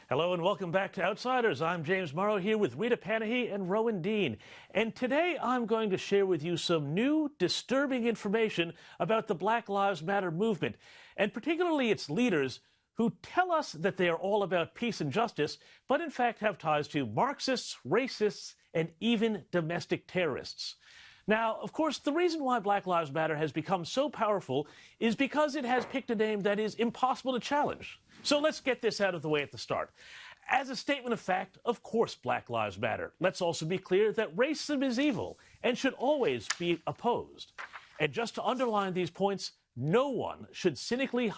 Hello and welcome back to Outsiders. I'm James Morrow here with Rita Panahi and Rowan Dean. And today I'm going to share with you some new, disturbing information about the Black Lives Matter movement, and particularly its leaders who tell us that they are all about peace and justice, but in fact have ties to Marxists, racists, and even domestic terrorists. Now, of course, the reason why Black Lives Matter has become so powerful is because it has picked a name that is impossible to challenge. So let's get this out of the way at the start. As a statement of fact, of course Black Lives Matter. Let's also be clear that racism is evil and should always be opposed. And just to underline these points, no one should cynically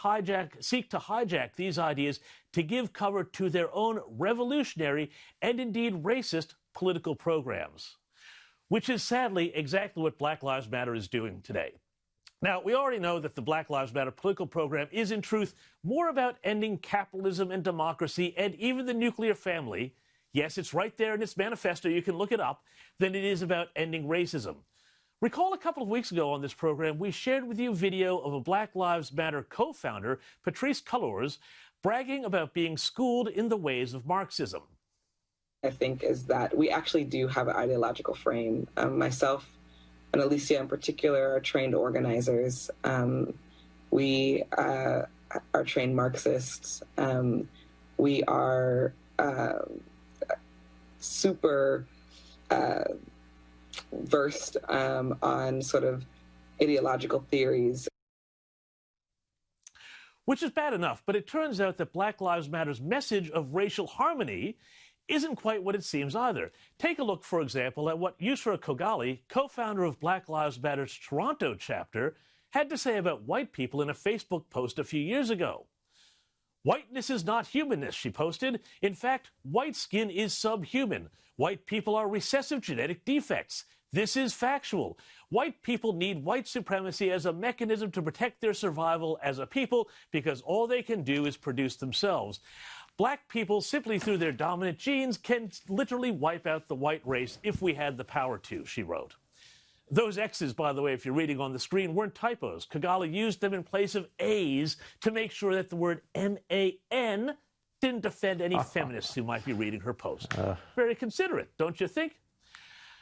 seek to hijack these ideas to give cover to their own revolutionary and indeed racist political programs, which is sadly exactly what Black Lives Matter is doing today. Now, we already know that the Black Lives Matter political program is, in truth, more about ending capitalism and democracy and even the nuclear family. Yes, it's right there in its manifesto, you can look it up, than it is about ending racism. Recall a couple of weeks ago on this program, we shared with you video of a Black Lives Matter co-founder, Patrisse Cullors, bragging about being schooled in the ways of Marxism. I think is that we actually do have an ideological frame. Myself and Alicia in particular are trained organizers. We are trained Marxists. We are super versed on sort of ideological theories. Which is bad enough, but it turns out that Black Lives Matter's message of racial harmony isn't quite what it seems either. Take a look, for example, at what Yusra Kogali, co-founder of Black Lives Matter's Toronto chapter, had to say about white people in a Facebook post a few years ago. "Whiteness is not humanness," she posted. "In fact, white skin is subhuman. White people are recessive genetic defects. This is factual. White people need white supremacy as a mechanism to protect their survival as a people because all they can do is produce themselves. Black people, simply through their dominant genes, can literally wipe out the white race if we had the power to," she wrote. Those X's, by the way, if you're reading on the screen, weren't typos. Kogali used them in place of A's to make sure that the word M-A-N didn't offend any feminists who might be reading her post. Very considerate, don't you think?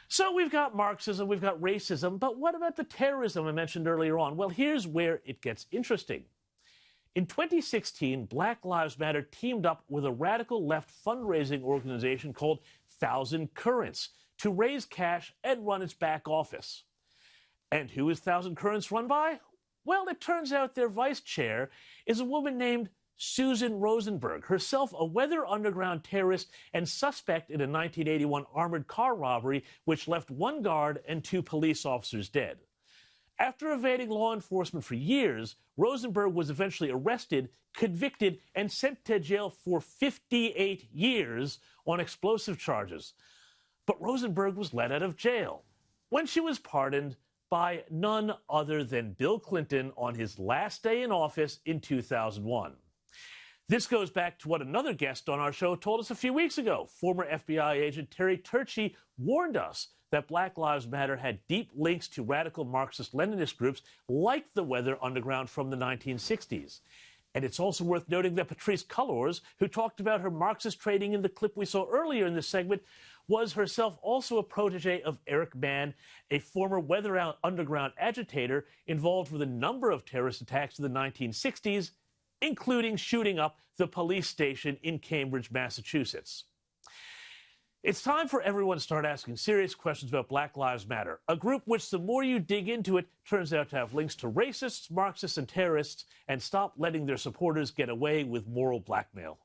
So we've got Marxism, we've got racism, but what about the terrorism I mentioned earlier on? Well, here's where it gets interesting. In 2016, Black Lives Matter teamed up with a radical left fundraising organization called Thousand Currents to raise cash and run its back office. And who is Thousand Currents run by? Well, it turns out their vice chair is a woman named Susan Rosenberg, herself a Weather Underground terrorist and suspect in a 1981 armored car robbery which left one guard and 2 police officers dead. After evading law enforcement for years, Rosenberg was eventually arrested, convicted, and sent to jail for 58 years on explosive charges. But Rosenberg was let out of jail when she was pardoned by none other than Bill Clinton on his last day in office in 2001. This goes back to what another guest on our show told us a few weeks ago. Former FBI agent Terry Turchi warned us that Black Lives Matter had deep links to radical Marxist-Leninist groups like the Weather Underground from the 1960s. And it's also worth noting that Patrisse Cullors, who talked about her Marxist training in the clip we saw earlier in this segment, was herself also a protege of Eric Mann, a former Weather Underground agitator involved with a number of terrorist attacks in the 1960s, including shooting up the police station in Cambridge, Massachusetts. It's time for everyone to start asking serious questions about Black Lives Matter, a group which, the more you dig into it, turns out to have links to racists, Marxists, and terrorists, and stop letting their supporters get away with moral blackmail.